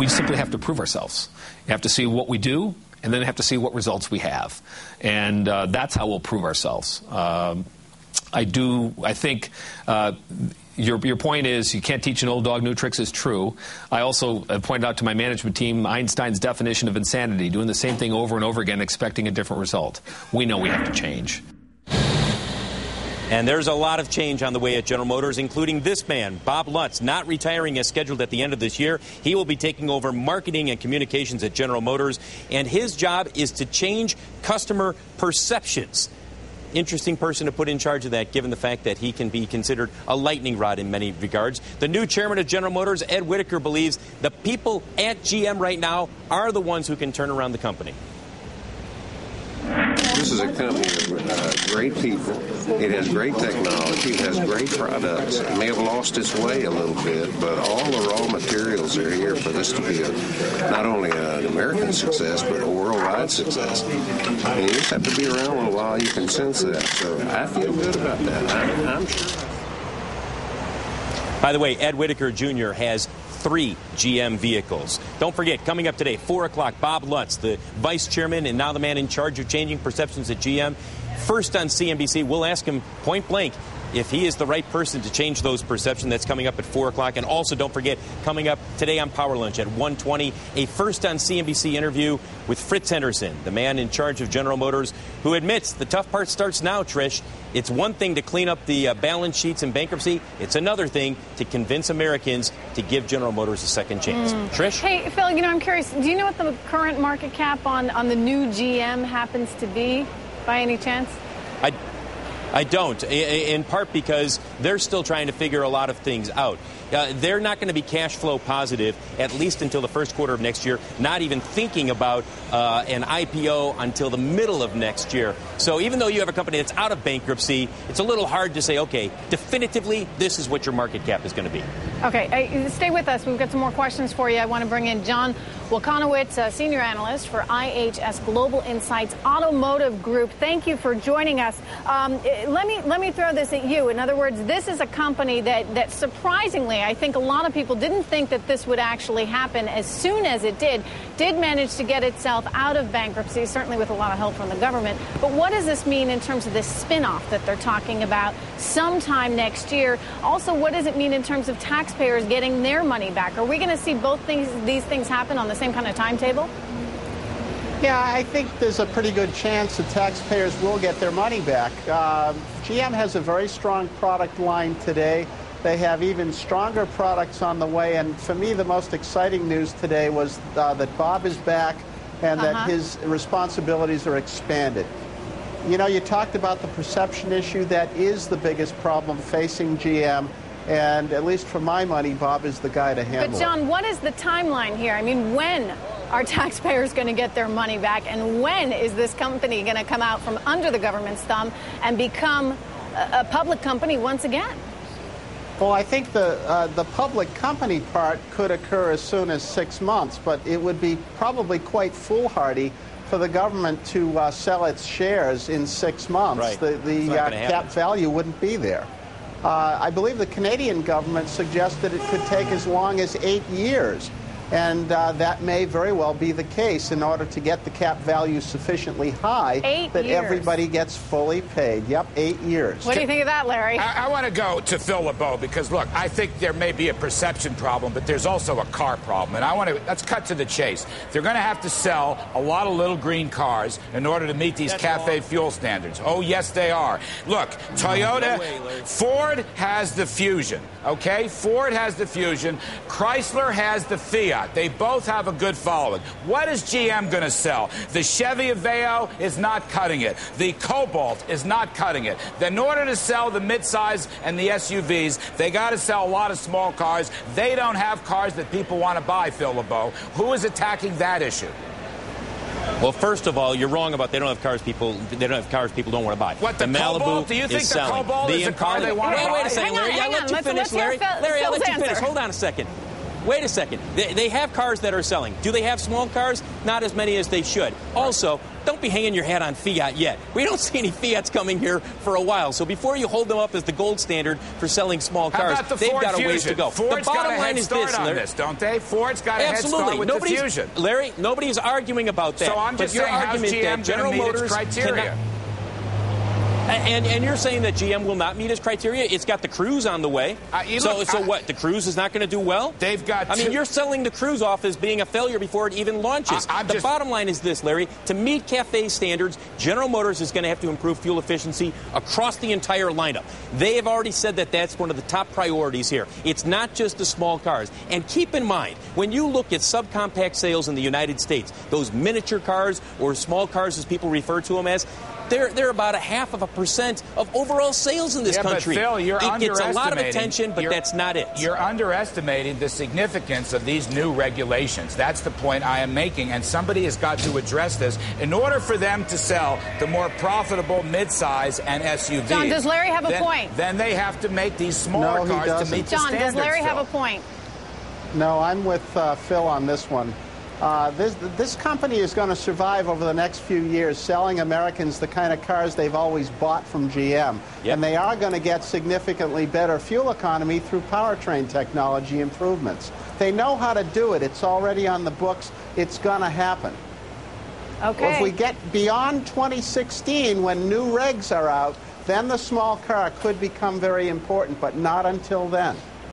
we simply have to prove ourselves. You have to see what we do, and then have to see what results we have. And that's how we'll prove ourselves. I think your point is you can't teach an old dog new tricks is true. I also pointed out to my management team Einstein's definition of insanity, doing the same thing over and over again, expecting a different result. We know we have to change. And there's a lot of change on the way at General Motors, including this man, Bob Lutz, not retiring as scheduled at the end of this year. He will be taking over marketing and communications at General Motors, and his job is to change customer perceptions. Interesting person to put in charge of that, given the fact that he can be considered a lightning rod in many regards. The new chairman of General Motors, Ed Whitaker, believes the people at GM right now are the ones who can turn around the company. This is a company of great people. It has great technology. It has great products. It may have lost its way a little bit, but all the raw materials are here for this to be not only an American success, but a worldwide success. And you just have to be around a little while. You can sense that. So I feel good about that. I'm sure. By the way, Ed Whitaker Jr. has 3 GM vehicles. Don't forget, coming up today, 4 o'clock, Bob Lutz, the vice chairman and now the man in charge of changing perceptions at GM. First on CNBC, we'll ask him point blank if he is the right person to change those perceptions. That's coming up at 4 o'clock. And also, don't forget, coming up today on Power Lunch at 1:20, a first on CNBC interview with Fritz Henderson, the man in charge of General Motors, who admits the tough part starts now, Trish. It's one thing to clean up the balance sheets in bankruptcy. It's another thing to convince Americans to give General Motors a second chance. Trish? Hey, Phil, I'm curious. Do you know what the current market cap on the new GM happens to be, by any chance? I don't, in part because they're still trying to figure a lot of things out. They're not going to be cash flow positive, at least until the first quarter of next year, not even thinking about an IPO until the middle of next year. So even though you have a company that's out of bankruptcy, it's a little hard to say, okay, definitively, this is what your market cap is going to be. Okay, stay with us. We've got some more questions for you. I want to bring in John Wolkanowitz, senior analyst for IHS Global Insights Automotive Group. Thank you for joining us. Let me throw this at you. In other words, this is a company that surprisingly, I think a lot of people didn't think that this would actually happen as soon as it did manage to get itself out of bankruptcy, certainly with a lot of help from the government. But what does this mean in terms of this spin-off that they're talking about sometime next year? Also, what does it mean in terms of taxpayers getting their money back? Are we going to see both these things happen on the same kind of timetable? Yeah, I think there's a pretty good chance that taxpayers will get their money back. GM has a very strong product line today. They have even stronger products on the way. And for me, the most exciting news today was that Bob is back and that his responsibilities are expanded. You know, you talked about the perception issue. That is the biggest problem facing GM. And at least for my money, Bob is the guy to handle it. But, John, what is the timeline here? I mean, when are taxpayers going to get their money back? And when is this company going to come out from under the government's thumb and become a public company once again? Well, I think the public company part could occur as soon as 6 months, but it would be probably quite foolhardy for the government to sell its shares in 6 months. Right. The cap value wouldn't be there. I believe the Canadian government suggested it could take as long as 8 years. And that may very well be the case in order to get the cap value sufficiently high that everybody gets fully paid. Yep, 8 years. What do you think of that, Larry? I want to go to Phil LeBeau because, look, I think there may be a perception problem, but there's also a car problem. And let's cut to the chase. They're going to have to sell a lot of little green cars in order to meet these CAFE fuel standards. Oh, yes, they are. Look, Toyota, Ford has the Fusion, okay? Ford has the Fusion. Chrysler has the Fiat. They both have a good following. What is GM going to sell? The Chevy Aveo is not cutting it. The Cobalt is not cutting it. In order to sell the midsize and the SUVs, they got to sell a lot of small cars. They don't have cars that people want to buy, Phil LeBeau. Who is attacking that issue? Well, first of all, you're wrong about they don't have cars people don't want to buy. What, the Cobalt? Do you think the Cobalt is a car they want to buy? Wait a second, Larry. I'll let you finish, Larry. Larry, I'll let you finish. Hold on a second. wait a second. They have cars that are selling. Do they have small cars? Not as many as they should. Also, don't be hanging your hat on Fiat yet. We don't see any Fiats coming here for a while. So before you hold them up as the gold standard for selling small cars, they've got a ways to go. Ford's the bottom got a line head is start this, on Larry. this, don't they? Ford's got a head start with the Fusion. Larry, nobody's arguing about that. So I'm just but your saying, how's argument GM that General going to meet its Motors criteria? And you're saying that GM will not meet its criteria? It's got the Cruise on the way. So what? The Cruise is not going to do well? They've got. I mean, you're selling the Cruise off as being a failure before it even launches. The bottom line is this, Larry. To meet CAFE standards, General Motors is going to have to improve fuel efficiency across the entire lineup. They have already said that that's one of the top priorities here. It's not just the small cars. And keep in mind, when you look at subcompact sales in the United States, those miniature cars or small cars as people refer to them as, they're about 0.5% of overall sales in this country. But Phil, it gets a lot of attention, but that's not it. You're underestimating the significance of these new regulations. That's the point I am making, and somebody has got to address this in order for them to sell the more profitable midsize and SUVs. John, does Larry have a point? Then they have to make these smaller cars to meet the standards. John, does Larry have a point? No, I'm with Phil on this one. This company is going to survive over the next few years, selling Americans the kind of cars they've always bought from GM. Yep. And they are going to get significantly better fuel economy through powertrain technology improvements. They know how to do it. It's already on the books. It's going to happen. Okay. Well, if we get beyond 2016, when new regs are out, then the small car could become very important, but not until then.